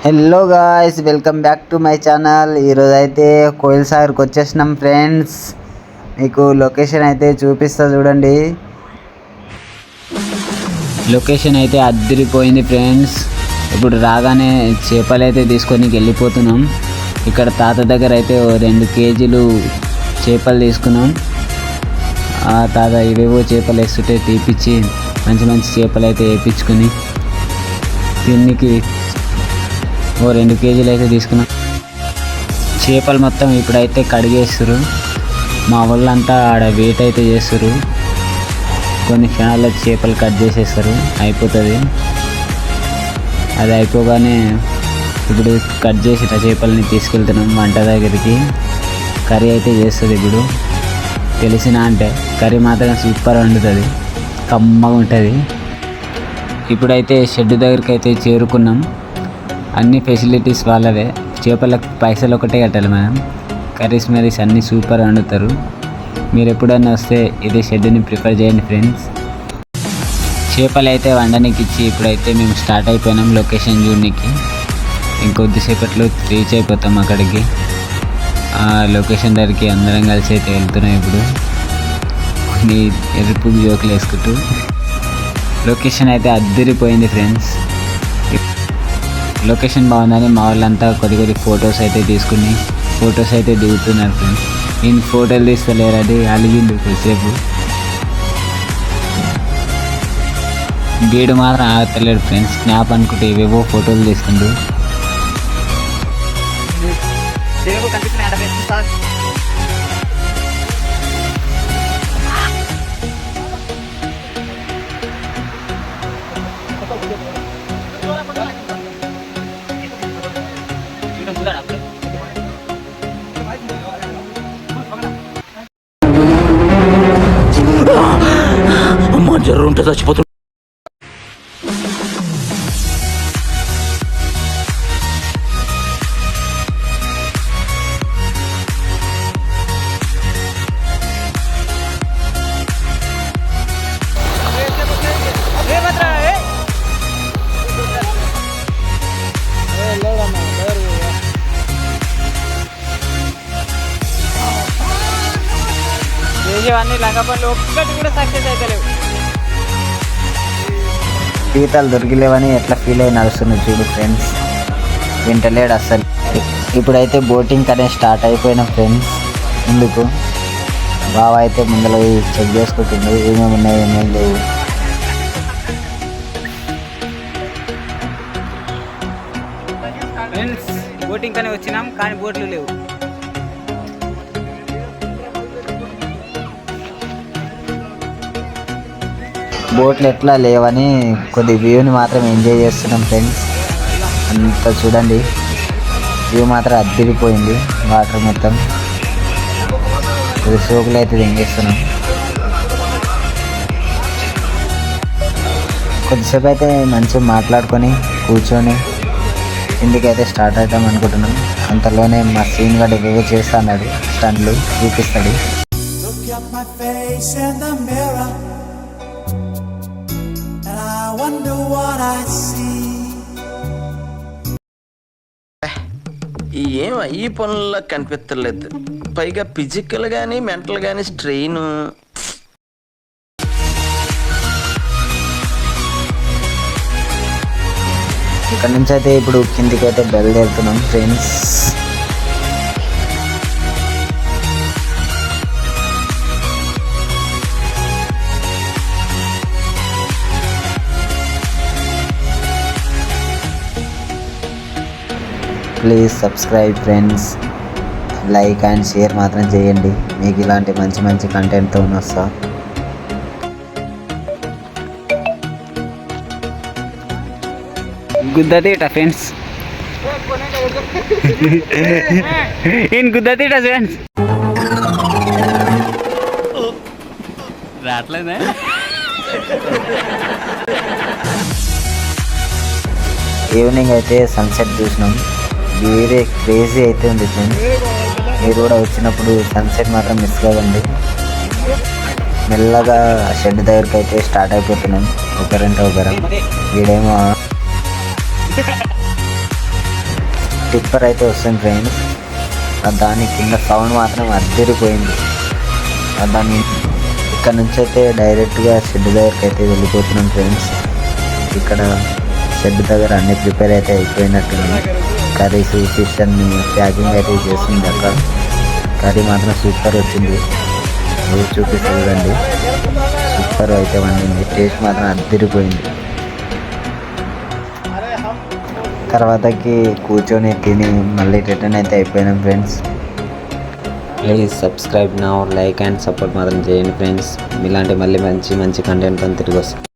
Hello guys, welcome back to my channel. ఈరోజు అయితే కోయిల్ సాగర్కి వచ్చేసినాం ఫ్రెండ్స్. మీకు లొకేషన్ అయితే చూపిస్తా చూడండి. లొకేషన్ అయితే అద్దరిపోయింది ఫ్రెండ్స్. ఇప్పుడు రాగానే చేపలు అయితే తీసుకొని వెళ్ళిపోతున్నాం. ఇక్కడ తాత దగ్గర అయితే 2 కేజీలు చేపలు తీసుకున్నాం. ఆ తాత ఇవేవో చేపలు వేస్తుంటే తీపిచ్చి మంచి మంచి చేపలు అయితే వేయించుకొని తిన్నికి 2 కేజీలు అయితే తీసుకున్నాం. చేపలు మొత్తం ఇప్పుడైతే కడిగేస్తారు. మా వాళ్ళంతా ఆడ వెయిట్ అయితే చేస్తారు. కొన్ని క్షణాల్లో చేపలు కట్ చేసేస్తారు, అయిపోతుంది. అది అయిపోగానే ఇప్పుడు కట్ చేసిన చేపలని తీసుకెళ్తున్నాం వంట దగ్గరికి. కర్రీ అయితే చేస్తుంది. ఇప్పుడు తెలిసిన అంటే కర్రీ మాత్రం సూపర్ వండుతుంది, కమ్మగా ఉంటుంది. ఇప్పుడైతే షెడ్ దగ్గరికి అయితే చేరుకున్నాం. అన్ని ఫెసిలిటీస్ వాళ్ళవే. చేపలకు పైసలు ఒకటే కట్టాలి మనం. కర్రీస్ మరీస్ అన్నీ సూపర్ వండుతారు. మీరు ఎప్పుడైనా వస్తే ఇదే షెడ్ని ప్రిఫర్ చేయండి ఫ్రెండ్స్. చేపలు అయితే వండడానికి ఇచ్చి ఇప్పుడైతే మేము స్టార్ట్ అయిపోయినాం లొకేషన్ చూడడానికి. ఇంకొద్దిసేపట్లో రీచ్ అయిపోతాం అక్కడికి. ఆ లొకేషన్ దగ్గరికి అందరం కలిసి అయితే వెళ్తున్నాం. ఇప్పుడు కొన్ని ఎరుపు జోకులు వేసుకుంటూ లొకేషన్ అయితే అద్దరిపోయింది ఫ్రెండ్స్. లొకేషన్ బాగుందని మా వాళ్ళంతా కొద్ది ఫొటోస్ అయితే తీసుకుని ఫొటోస్ అయితే దిగుతున్నారు ఫ్రెండ్స్. నేను ఫోటోలు తీస్తలేరది అలిగిండు కొద్దిసేపు. వీడు మాత్రం ఆగలేడు ఫ్రెండ్స్. స్నాప్ అనుకుంటే ఏవేవో ఫోటోలు తీసుకుంటూ జర్రు ఉంటే చచ్చిపోతుంది. చేసేవన్నీ లంగపల్లి ఒక్కటి కూడా సక్సెస్ అయితే లేవు. పీతలు దొరికిలేవని ఎట్లా ఫీల్ అయి నడుస్తున్నాడు చూడు ఫ్రెండ్స్. వింటలేడు అస్సలు. ఇప్పుడైతే బోటింగ్ అనేది స్టార్ట్ అయిపోయినాం ఫ్రెండ్స్. ముందుకు బావ అయితే ముందర చెక్ చేసుకుంటుండు ఏమేమి ఉన్నాయి ఏమేమి లేవు. ఫ్రెండ్స్ బోటింగ్ కానీ వచ్చినాం కానీ బోట్లు లేవు. బోట్లు ఎట్లా లేవని కొద్ది వ్యూని మాత్రం ఎంజాయ్ చేస్తున్నాం ఫ్రెండ్స్. అంతా చూడండి, వ్యూ మాత్రం అద్దరిపోయింది. వాటర్ మొత్తం కొద్ది సోకులు అయితే ఎంజేస్తున్నాం. కొద్దిసేపు అయితే మంచిగా మాట్లాడుకొని కూర్చొని ఇంటికైతే స్టార్ట్ అవుతాం అనుకుంటున్నాం. అంతలోనే మా సీన్ గడ్ ఏవేవో చేస్తా అన్నాడు, స్టంట్లు చూపిస్తాడు. ఏం ఈ పనుల్లో కనిపించలేదు. పైగా ఫిజికల్ గానీ మెంటల్ గానీ స్ట్రెయిన్. ఇక్కడ నుంచి అయితే ఇప్పుడు కిందికి అయితే బయలుదేరుతున్నాం friends. Please subscribe friends. Like and share మాత్రం చేయండి. మీకు ఇలాంటి మంచి మంచి కంటెంట్తో వస్తా. గుద్దతీట ఫ్రెండ్స్, ఈయన గుద్దతీట ఫ్రెండ్స్. రావట్లేదా? ఈవినింగ్ అయితే సన్సెట్ చూసినాం. వేరే క్రేజీ అయితే ఉంది ఫ్రెండ్స్. మీరు కూడా వచ్చినప్పుడు సన్సెట్ మాత్రం మిస్ కాదండి. మెల్లగా షెడ్ దగ్గరికి అయితే స్టార్ట్ అయిపోతున్నాం ఒకరంటే ఒకరం. వీడేమో టిప్పర్ అయితే వస్తుంది ఫ్రెండ్స్. దాని కింద సౌండ్ మాత్రం అద్దరిపోయింది. దాన్ని ఇక్కడ నుంచి అయితే డైరెక్ట్గా షెడ్ దగ్గరికి అయితే వెళ్ళిపోతున్నాం ఫ్రెండ్స్. ఇక్కడ షెడ్ దగ్గర అన్ని ప్రిపేర్ అయితే అయిపోయినట్టుంది. కర్రీస్ ఫిష్ అన్ని ప్యాకింగ్ అయితే చేస్తుంది. అక్కడ కర్రీ మాత్రం సూపర్ వచ్చింది. చూపిస్తే చూడండి, సూపర్ అయితే వండింది. టేస్ట్ మాత్రం అద్దరిపోయింది. తర్వాతకి కూర్చొని తిని మళ్ళీ రిటర్న్ అయితే అయిపోయినాం friends. Please subscribe now, like and support మాత్రం చేయండి ఫ్రెండ్స్. ఇలాంటి మళ్ళీ మంచి కంటెంట్తో తిరిగి వస్తాం.